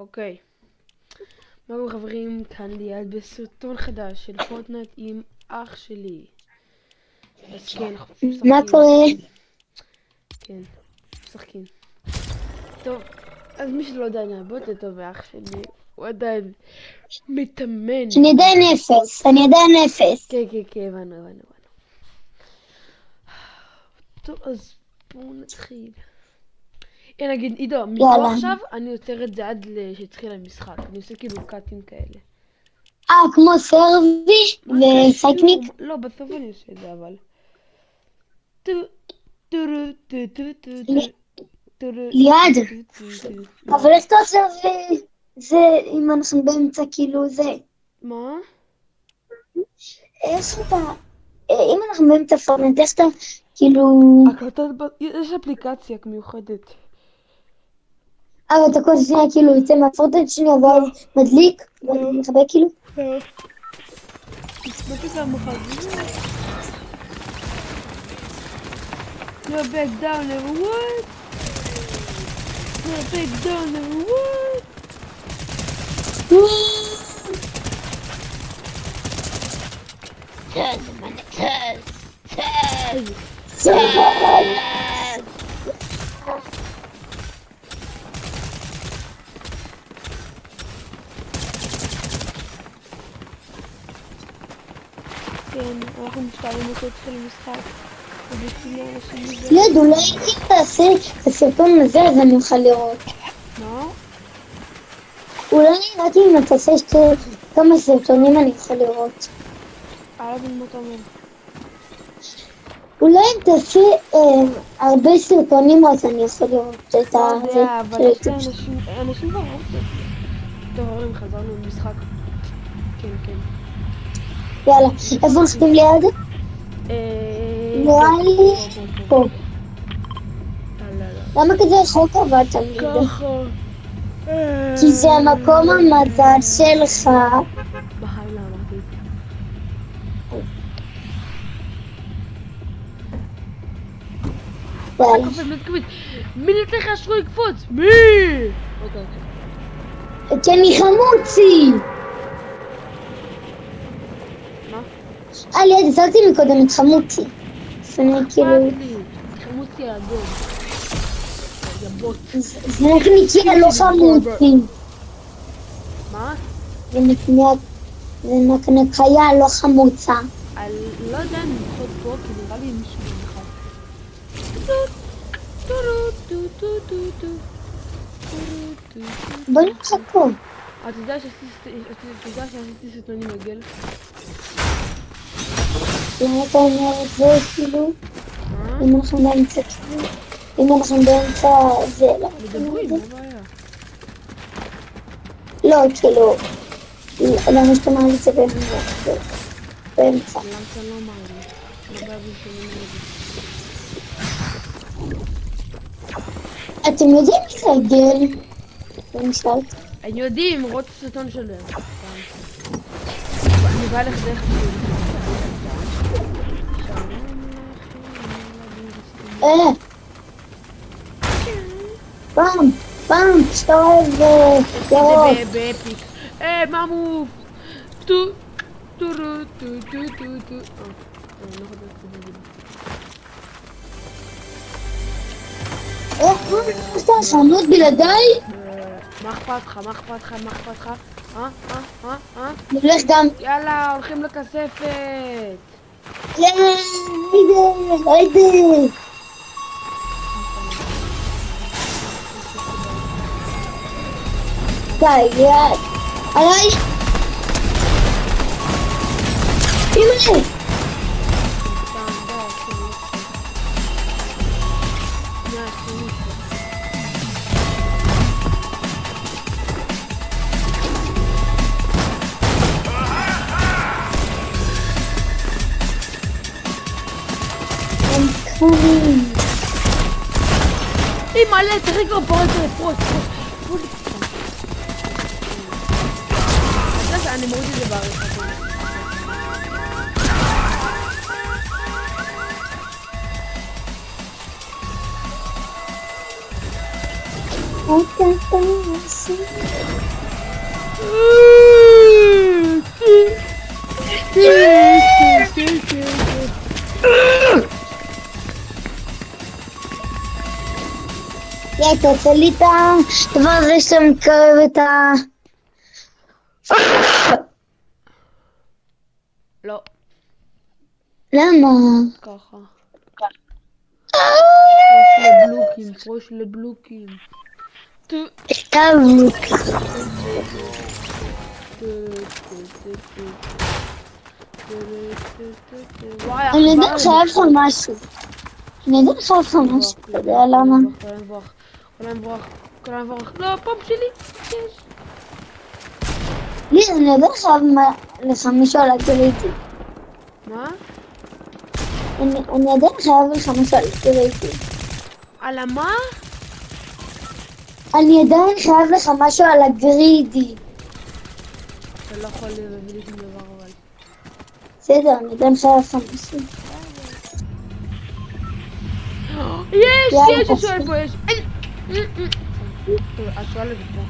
אוקיי. מה קורה חברים, כאן ליד בסרטון חדש של פורטנייט עם אח שלי. אז כן, אנחנו משחקים. מה קורה? כן, משחקים. טוב, אז מי שלא יודע, אני הרבה יותר טוב מאח שלי. הוא עדיין מתאמן. אני עדיין אפס, כן, הבנו. טוב, אז בואו נתחיל. נגיד, עידו, מפה עכשיו אני עוצר את זה עד שהתחיל המשחק. אני עושה כאילו קאטים כאלה. כמו סרבי וסייקניק? לא, בסוף אני עושה את זה, אבל... ליד. אבל איך אתה עושה זה אם אנחנו באמצע כאילו זה? מה? איך אתה... אם אנחנו באמצע פורטנייט, איך אתה כאילו... יש אפליקציה מיוחדת. אבל אתה כל שנייה כאילו יוצא מהפורטנייט שנייה ואז מדליק ומחבק כאילו? תסתכל על המחזיר. You're back down there, what? You're back down there, what? כן, אנחנו משתעלים אותו התחיל משחק. ליד, אולי אם תעשה את הסרטון הזה אז אני אוכל לראות. מה? אולי רק אם תעשה כמה סרטונים אני אוכל לראות. מה אתה אומר? אולי אם תעשה הרבה סרטונים אז אני יכול לראות את זה. אבל יש אנשים כבר רוצים. טוב, הורים, חזרנו למשחק. כן. יאללה, איפה נחתים ליד? נראה לי פה. למה כזה רחוק אבל תמיד? ככה. כי זה המקום המזל שלך. בחיים לא אמרתי. מי נתן לך אשרו לקפוץ? מי? אוקיי. כי אני חמוצי! מה? ליד, הזרתי מקודם את חמוצי. אני כאילו... חמוצי האדום. זה נקניקיה לא חמוצי. מה? זה נקניקיה לא חמוצה. לא יודע אם נלחוד פה, כי נראה לי מישהו נלחד. בוא נלחד פה. אתה יודע שעשיתי סרטונים מגל? למה אתה אומר את זה כאילו? אם אנחנו באמצע כאילו? אם אנחנו באמצע זה, לא. מדברים, מה הבעיה? לא, כאילו, למה שאתה אומר את זה באמצע? למה אתה לא אמר לי? לא בעיה שאני אומר את זה. אתם יודעים להתרגל? במשלת? הם יודעים, רואות את הסרטון שלהם. אני בא לך דרך פעם, שאתה אוהב לראות. זה באפיק. ממוף! איך אתה חנות בלעדיי? מה אכפת לך? נלך גם. יאללה, הולכים לכספת. היידה. די, יד. עליי. אימא'לה. אימא'לה, צריך כבר פרוץ. אני מוריד את זה בעריכה. תעשה לי את הדבר הזה שמקרב את ה... לא. למה? ככה. פרוש לבלוקים. טוב. אני יודע שהיה לך משהו. אני יודע שהיה לך משהו. אתה יודע למה? כולם לברוח. לא, פופ שלי. יש. לי, אני יודע שהיה לך מישהו על הגריטי. מה? אני יודע שהיה לך משהו על הגריטי. על מה? אני עדיין חייב לך משהו על הגרידי. אתה לא יכול להביא לי שום דבר אבל. בסדר, אני עדיין חייב לך משהו. יש, השואל פה, יש. השואל הזה פה.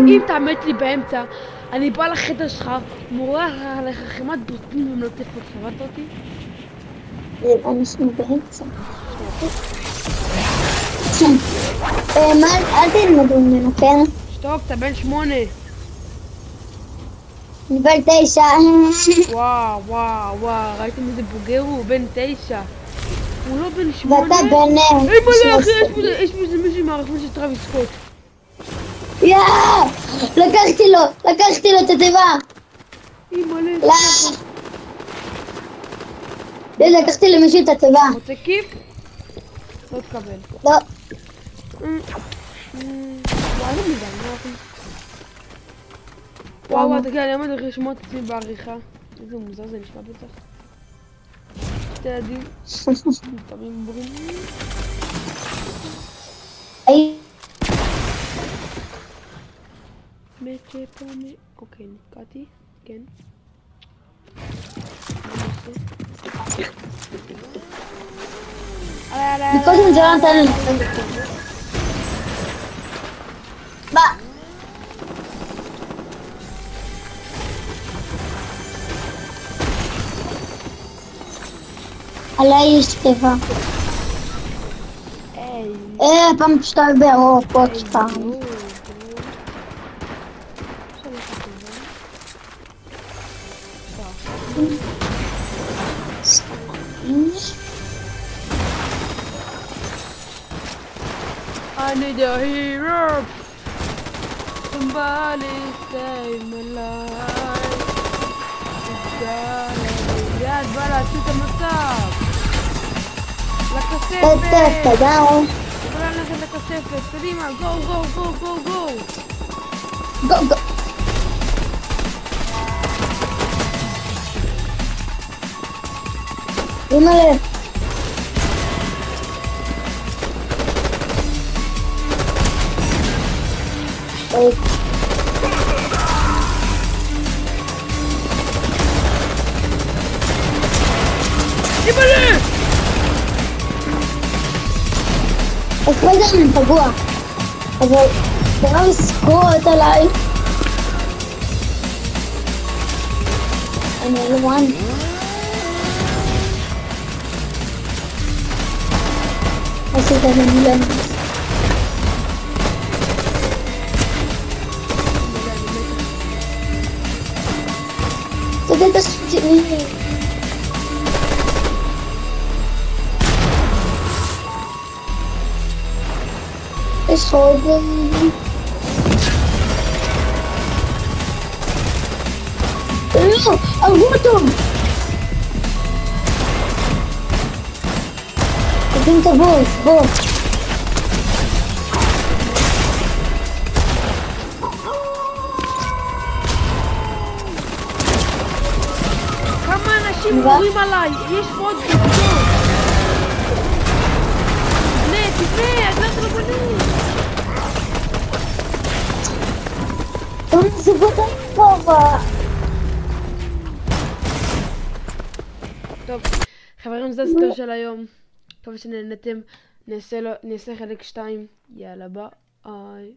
אם תעמת לי באמצע, אני בא לחדר שלך, מורח עליך חמת בוטים ומלוטף אותך, הבנת אותי? אנחנו באמצע. אל תלמדו ממנו, כן? שתוק, אתה בן 8. אני בן 9. וואו, ראיתם איזה בוגר הוא? בן 9. הוא לא בן 8. ואתה בן... היי מלא אחי, יש פה איזה מישהו מהרחמון של טרוויס סקוט. לקחתי לו את התיבה. היי מלא. לא, לקחתי למישהו את התיבה. רוצה כיף? לא תקבל. לא. וואו, תגיד, אני עומד לשמוע את עצמי בעריכה. איזה מוזר זה נשמע בטח. שתי ילדים. תמים בורים. אוקיי, נתקעתי. כן. מקודם זה לא נתן לי. מה? עליי יש טבע. פעם שאתה באירופה סתם. I need a hero. Somebody save my life. יד, בא להציל את המצב. לכספת. תודה. בוא נלכת לכספת. קדימה, גו. גו. אימא'לה. אימא'לה! הספיידרמן פגוע, אבל תראה לסקוט עליי. אני לא מואן. עשית את המילן. תודה את השני. יש עוד... לא! הרגו אותו! תקים את הבוס, בוא! כמה אנשים מורים עליי? יש פה עוד גדול! תבנה, הגלת לא בנים! זה בוטה טובה! טוב, חברים, זה הסטר של היום. מקווה שנהנתם, נעשה חלק 2, יאללה ביי.